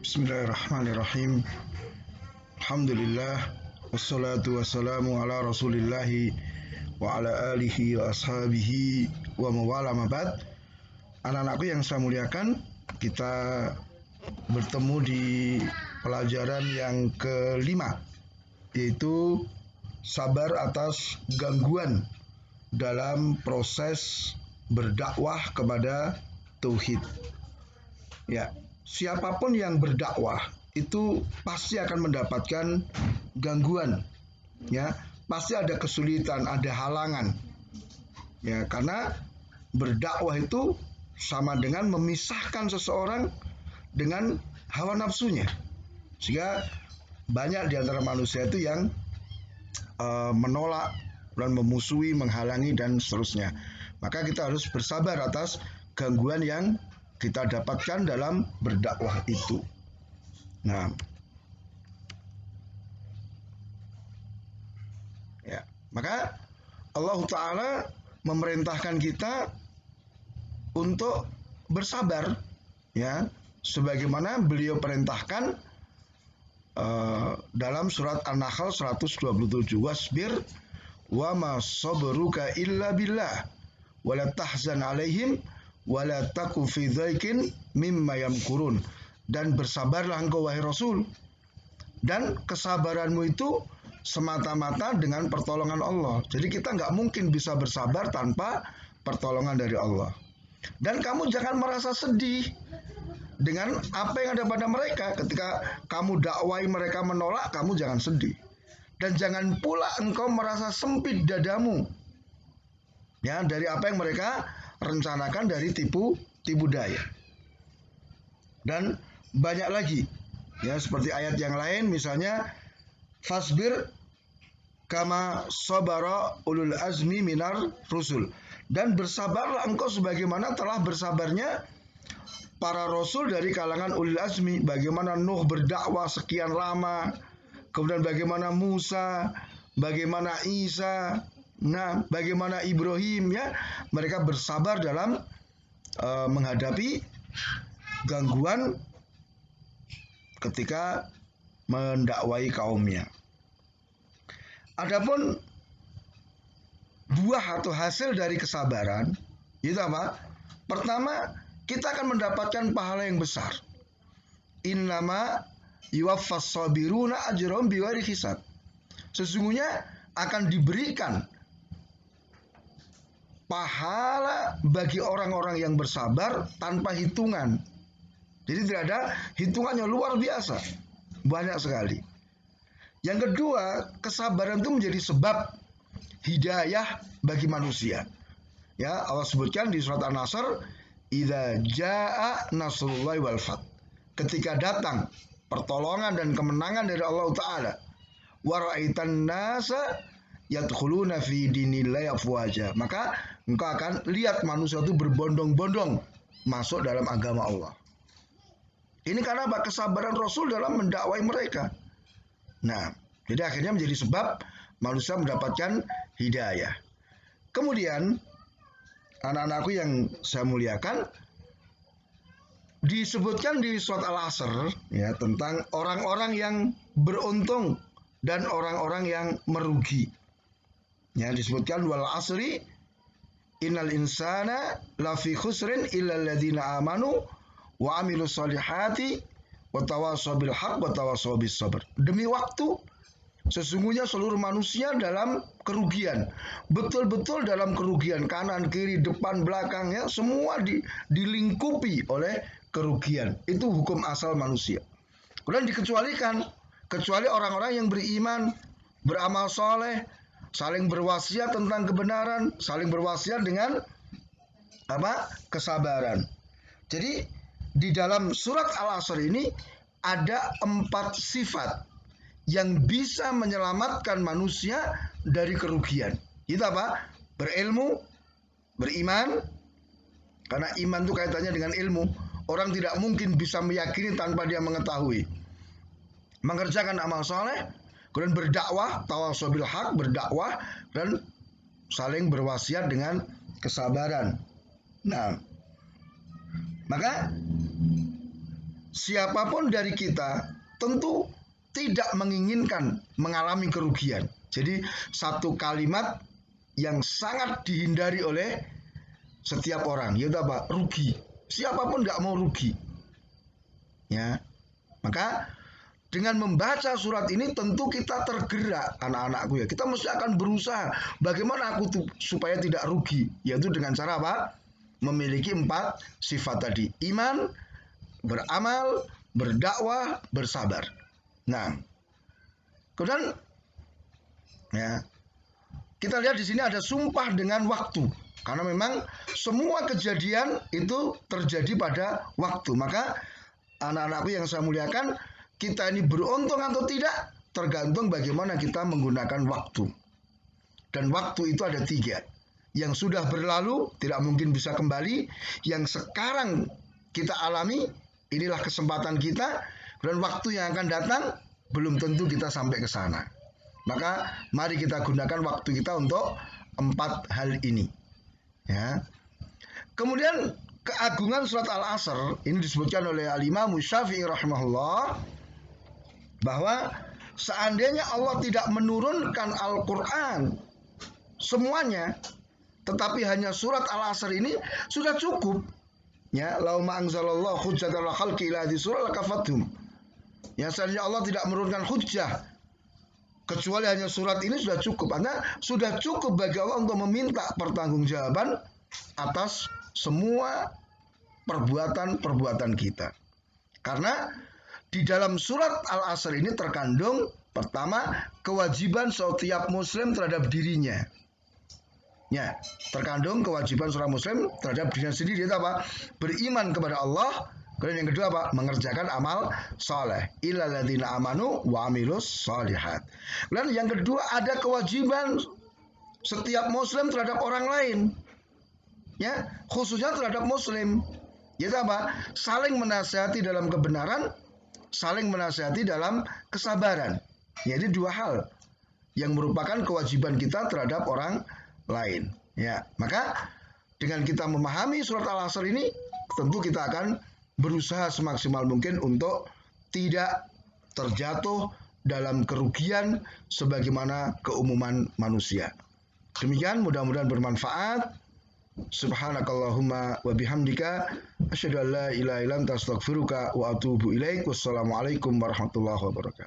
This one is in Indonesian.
Bismillahirrahmanirrahim. Alhamdulillah wassalatu wassalamu ala Rasulillahi wa ala alihi wa ashabihi wa mawala mabad. Anak-anakku yang saya muliakan, kita bertemu di pelajaran yang kelima, yaitu sabar atas gangguan dalam proses berdakwah kepada tauhid. Ya, siapapun yang berdakwah itu pasti akan mendapatkan gangguan, ya, pasti ada kesulitan, ada halangan, ya, karena berdakwah itu sama dengan memisahkan seseorang dengan hawa nafsunya, sehingga banyak di antara manusia itu yang menolak dan memusuhi, menghalangi dan seterusnya. Maka kita harus bersabar atas gangguan yang kita dapatkan dalam berdakwah itu. Nah, ya, maka Allah Ta'ala memerintahkan kita untuk bersabar, ya, sebagaimana beliau perintahkan dalam surat An-Nahl 127, wasbir wa ma sabruka illa billah wa la tahzan alaihim wala taku fi dzaikin mimma yamkurun, dan bersabarlah engkau wahai Rasul, dan kesabaranmu itu semata-mata dengan pertolongan Allah. Jadi kita nggak mungkin bisa bersabar tanpa pertolongan dari Allah. Dan kamu jangan merasa sedih dengan apa yang ada pada mereka. Ketika kamu dakwai mereka menolak, kamu jangan sedih. Dan jangan pula engkau merasa sempit dadamu, ya, dari apa yang mereka rencanakan dari tipu daya. Dan banyak lagi, ya, seperti ayat yang lain, misalnya fasbir kama sabara ulul azmi minar rusul, dan bersabarlah engkau sebagaimana telah bersabarnya para rasul dari kalangan ulul azmi. Bagaimana Nuh berdakwah sekian lama, kemudian bagaimana Musa, bagaimana Isa, nah, bagaimana Ibrahim, ya, mereka bersabar dalam menghadapi gangguan ketika mendakwai kaumnya. Adapun buah atau hasil dari kesabaran itu apa? Pertama, kita akan mendapatkan pahala yang besar. Innama yuwaffas sabiruna ajrahum bighairi hisab. Sesungguhnya akan diberikan pahala bagi orang-orang yang bersabar tanpa hitungan. Jadi tidak ada hitungannya, luar biasa, banyak sekali. Yang kedua, kesabaran itu menjadi sebab hidayah bagi manusia. Ya, Allah sebutkan di surat An-Nasr, idza jaa nasrullahi wal fath. Ketika datang pertolongan dan kemenangan dari Allah Ta'ala, wa ra'aitan nasa yadkhuluna fi dinillahi afwaja, maka engkau akan lihat manusia itu berbondong-bondong masuk dalam agama Allah. Ini karena apa? Kesabaran Rasul dalam mendakwai mereka. Nah, jadi akhirnya menjadi sebab manusia mendapatkan hidayah. Kemudian, anak-anakku yang saya muliakan, disebutkan di surat Al-Asr, ya, tentang orang-orang yang beruntung dan orang-orang yang merugi. Ya, disebutkan wal asri innal insana lafi khusrin illa alladziina amanu wa amilus solihati wa tawassaw bil haqq wa tawassaw bis sabr. Demi waktu, sesungguhnya seluruh manusia dalam kerugian, betul-betul dalam kerugian, kanan kiri depan belakang, ya, semua dilingkupi oleh kerugian. Itu hukum asal manusia. Kemudian dikecualikan, kecuali orang-orang yang beriman, beramal soleh, saling berwasiat tentang kebenaran, saling berwasiat dengan apa? Kesabaran. Jadi di dalam surat Al-Asr ini ada 4 sifat yang bisa menyelamatkan manusia dari kerugian. Itu apa? Berilmu, beriman, karena iman itu kaitannya dengan ilmu. Orang tidak mungkin bisa meyakini tanpa dia mengetahui. Mengerjakan amal soleh, kemudian berdakwah, tawassaw bil haq, berdakwah, dan saling berwasiat dengan kesabaran. Nah, maka siapapun dari kita tentu tidak menginginkan mengalami kerugian. Jadi satu kalimat yang sangat dihindari oleh setiap orang, yaitu apa? Rugi. Siapapun nggak mau rugi. Ya, maka dengan membaca surat ini tentu kita tergerak, anak-anakku ya. Kita mesti akan berusaha bagaimana aku supaya tidak rugi, yaitu dengan cara apa? Memiliki 4 sifat tadi: iman, beramal, berdakwah, bersabar. Nah, kemudian ya, kita lihat di sini ada sumpah dengan waktu. Karena memang semua kejadian itu terjadi pada waktu. Maka anak-anakku yang saya muliakan, kita ini beruntung atau tidak tergantung bagaimana kita menggunakan waktu. Dan waktu itu ada 3. Yang sudah berlalu tidak mungkin bisa kembali. Yang sekarang kita alami, inilah kesempatan kita. Dan waktu yang akan datang belum tentu kita sampai ke sana. Maka mari kita gunakan waktu kita untuk 4 hal ini. Ya. Kemudian keagungan surat Al-Asr ini disebutkan oleh Al-Imam Syafi'i rahimahullah, bahwa seandainya Allah tidak menurunkan Al-Quran semuanya, tetapi hanya surat Al-Asr ini sudah cukup. Ya, lau ma anzalallahu hujjatan ala khalqi ila hadhihi surah lakafathum. Ya, seandainya Allah tidak menurunkan hujjah kecuali hanya surat ini sudah cukup. Karena sudah cukup bagi Allah untuk meminta pertanggungjawaban atas semua perbuatan-perbuatan kita. Karena di dalam surat Al-Asr ini terkandung pertama kewajiban setiap muslim terhadap dirinya. Ya, terkandung kewajiban seorang muslim terhadap dirinya sendiri, itu apa? Beriman kepada Allah. Kemudian yang kedua apa? Mengerjakan amal soleh. Illal ladzina amanu wa amilus solihat. Kemudian yang kedua ada kewajiban setiap muslim terhadap orang lain. Ya, khususnya terhadap muslim. Yaitu apa? Saling menasihati dalam kebenaran, saling menasihati dalam kesabaran. Yaitu 2 hal yang merupakan kewajiban kita terhadap orang lain. Ya, maka dengan kita memahami surat Al-Asr ini, tentu kita akan berusaha semaksimal mungkin untuk tidak terjatuh dalam kerugian sebagaimana keumuman manusia. Demikian, mudah-mudahan bermanfaat. Subhanakallahumma wa bihamdika asyhadu an la ilaha illa anta astaghfiruka wa atubu ilaik. Wassalamualaikum warahmatullahi wabarakatuh.